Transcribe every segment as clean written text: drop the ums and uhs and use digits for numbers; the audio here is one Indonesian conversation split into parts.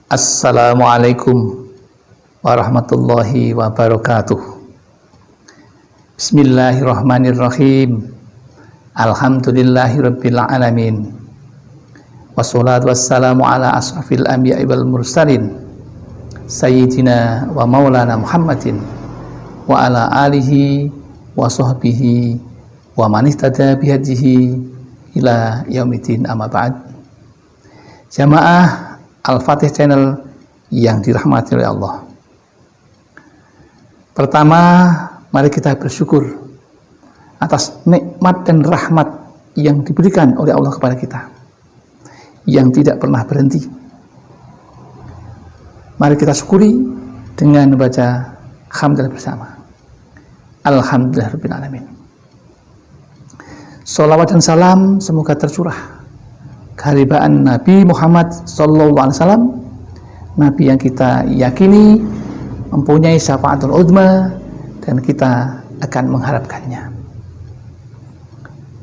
Assalamualaikum warahmatullahi wabarakatuh. Bismillahirrahmanirrahim. Alhamdulillahirabbil alamin. Wassalatu wassalamu ala asrafil anbiya'i wal mursalin sayyidina wa maulana Muhammadin wa ala alihi wa sahbihi wa man ihtada bihadihi ila yaumiddin, amma ba'd. Jamaah Al-Fatih Channel yang dirahmati oleh Allah. Pertama, mari kita bersyukur atas nikmat dan rahmat yang diberikan oleh Allah kepada kita, yang tidak pernah berhenti. Mari kita syukuri dengan membaca hamdalah bersama. Alhamdulillahirabbil alamin. Shalawat dan salam semoga tercurah keharibaan Nabi Muhammad SAW, Nabi yang kita yakini mempunyai syafaatul uzma dan kita akan mengharapkannya.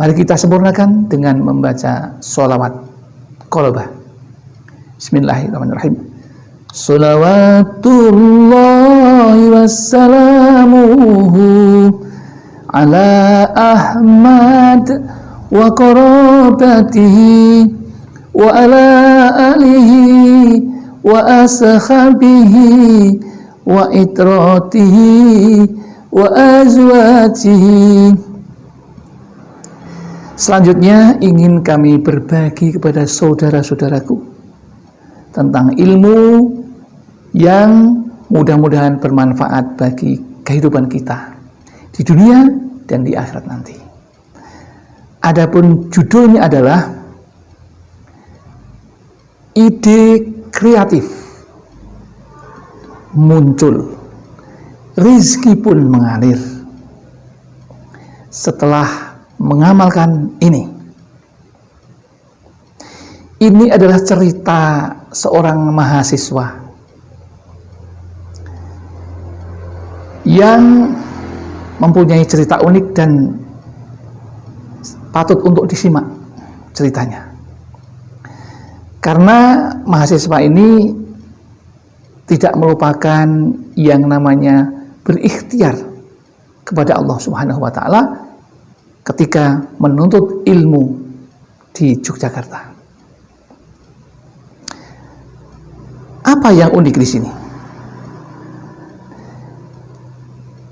Mari kita sempurnakan dengan membaca sholawat qalbah. Bismillahirrahmanirrahim. Sholawatullahi wassalamuhu ala Ahmad wa qarabatihi wa ala alihi wa ashabihi wa itratihi wa azwajihi. Selanjutnya ingin kami berbagi kepada saudara-saudaraku tentang ilmu yang mudah-mudahan bermanfaat bagi kehidupan kita di dunia dan di akhirat nanti. Adapun judulnya adalah ide kreatif muncul, rizki pun mengalir setelah mengamalkan ini. Ini adalah cerita seorang mahasiswa yang mempunyai cerita unik dan patut untuk disimak ceritanya. Karena mahasiswa ini tidak melupakan yang namanya berikhtiar kepada Allah Subhanahu wa taala ketika menuntut ilmu di Yogyakarta. Apa yang unik di sini?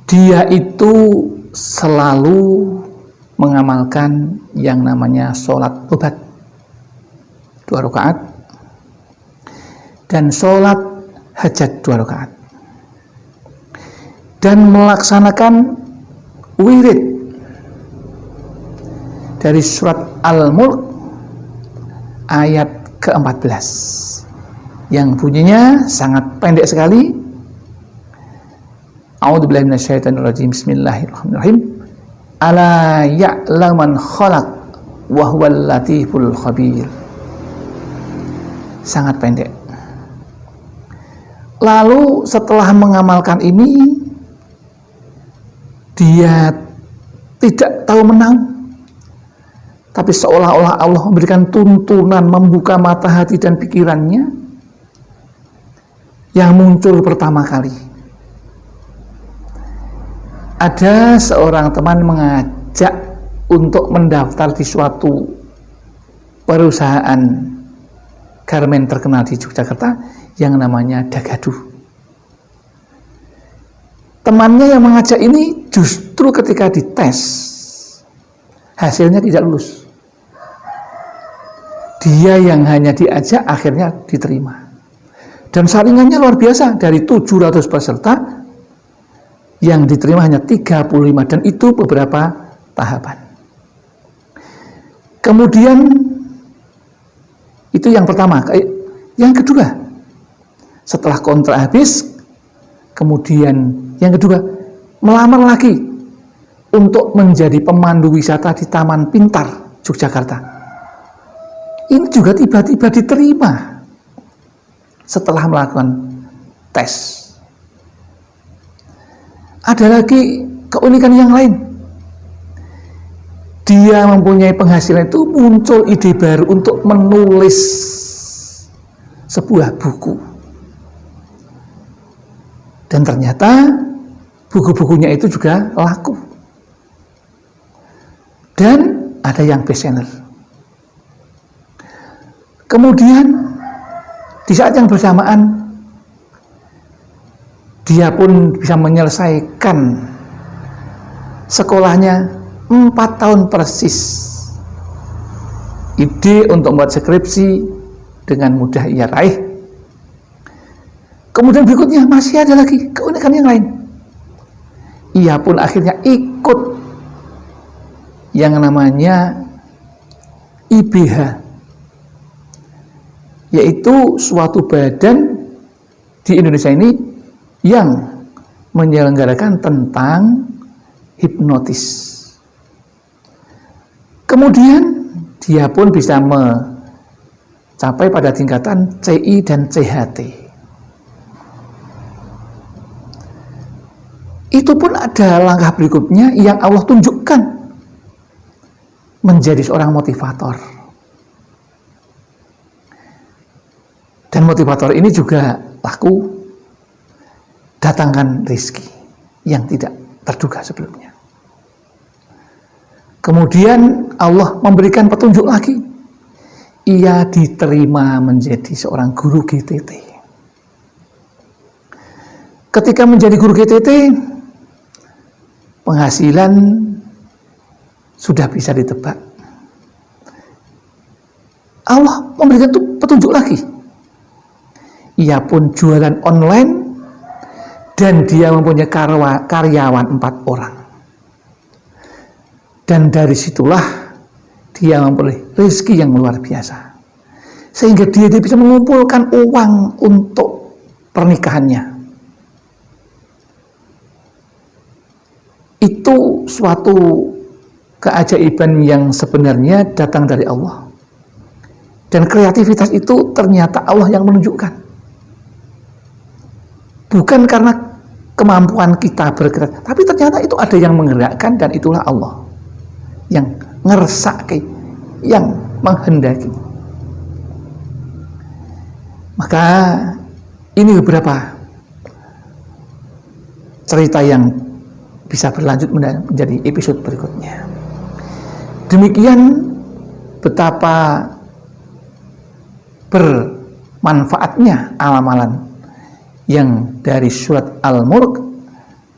Dia itu selalu mengamalkan yang namanya sholat tobat 2 rakaat dan sholat hajat 2 rakaat dan melaksanakan wirid dari surat Al-Mulk ayat ke-14 yang bunyinya sangat pendek sekali. A'udzubillahi minasyaitonirrajim. Bismillahirrahmanirrahim. Ala ya'lamu man khalaq wa huwal latiful khabir. Sangat pendek. Lalu setelah mengamalkan ini, dia tidak tahu menang, tapi seolah-olah Allah memberikan tuntunan, membuka mata hati dan pikirannya. Yang muncul pertama kali, ada seorang teman mengajak untuk mendaftar di suatu perusahaan garmen terkenal di Yogyakarta yang namanya Dagadu. Temannya yang mengajak ini justru ketika dites hasilnya tidak lulus. Dia yang hanya diajak akhirnya diterima. Dan saringannya luar biasa, dari 700 peserta yang diterima hanya 35, dan itu beberapa tahapan. Kemudian itu yang pertama. Yang kedua, setelah kontrak habis, kemudian yang kedua melamar lagi untuk menjadi pemandu wisata di Taman Pintar Yogyakarta. Ini juga tiba-tiba diterima setelah melakukan tes. Ada lagi keunikan yang lain. Dia mempunyai penghasilan itu, muncul ide baru untuk menulis sebuah buku Dan ternyata buku-bukunya itu juga laku. Dan ada yang bestseller. Kemudian di saat yang bersamaan dia pun bisa menyelesaikan sekolahnya 4 tahun persis. Ide untuk membuat skripsi dengan mudah ia raih. Kemudian berikutnya masih ada lagi keunikan yang lain. Ia pun akhirnya ikut yang namanya IBH, yaitu suatu badan di Indonesia ini yang menyelenggarakan tentang hipnotis. Kemudian dia pun bisa mencapai pada tingkatan CI dan CHT. Itu pun ada langkah berikutnya yang Allah tunjukkan menjadi seorang motivator. Dan motivator ini juga laku, datangkan rezeki yang tidak terduga sebelumnya. Kemudian Allah memberikan petunjuk lagi. Ia diterima menjadi seorang guru GTT. Ketika menjadi guru GTT, penghasilan sudah bisa ditebak. Allah memberikan petunjuk lagi. Ia pun jualan online dan dia mempunyai karyawan 4 orang. Dan dari situlah dia memperoleh rezeki yang luar biasa. Sehingga dia bisa mengumpulkan uang untuk pernikahannya. Itu suatu keajaiban yang sebenarnya datang dari Allah. Dan kreativitas itu ternyata Allah yang menunjukkan. Bukan karena kemampuan kita bergerak, tapi ternyata itu ada yang menggerakkan, dan itulah Allah yang ngersake, yang menghendaki. Maka ini beberapa cerita yang bisa berlanjut menjadi episode berikutnya. Demikian betapa bermanfaatnya amalan yang dari surat Al-Mulk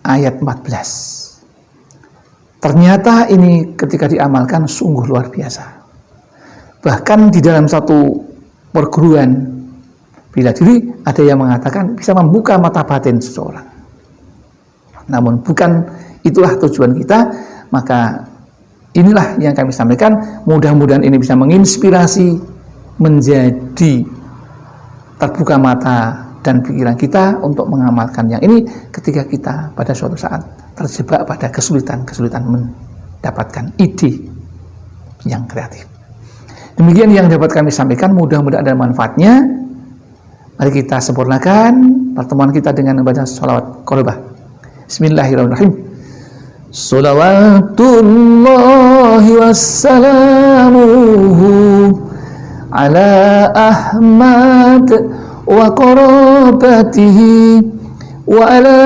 ayat 14. Ternyata ini ketika diamalkan sungguh luar biasa. Bahkan di dalam satu perguruan bela diri ada yang mengatakan bisa membuka mata batin seseorang. Namun bukan itulah tujuan kita. Maka inilah yang kami sampaikan. Mudah-mudahan ini bisa menginspirasi, menjadi terbuka mata dan pikiran kita untuk mengamalkan yang ini ketika kita pada suatu saat terjebak pada kesulitan-kesulitan mendapatkan ide yang kreatif. Demikian yang dapat kami sampaikan, mudah-mudahan ada manfaatnya. Mari kita sempurnakan pertemuan kita dengan membaca sholawat qorobah. Bismillahirrahmanirrahim. Sholawatullahi wassalamuhu ala Ahmad wa qarabatihi wa ala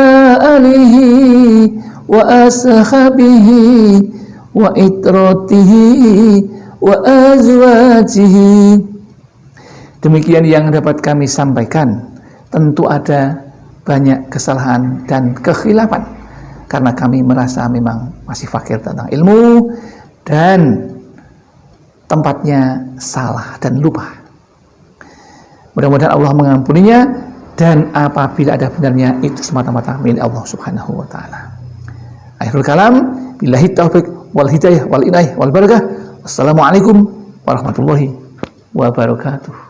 alihi wa ashabihi wa itratihi wa azwajihi. Demikian yang dapat kami sampaikan. Tentu ada banyak kesalahan dan kekhilafan karena kami merasa memang masih fakir tentang ilmu dan tempatnya salah dan lupa. Mudah-mudahan Allah mengampuninya, dan apabila ada benarnya itu semata-mata milik Allah Subhanahu wa taala. Akhirul kalam, billahi taufiq wal hidayah wal inayah wal barakah. Wassalamualaikum warahmatullahi wabarakatuh.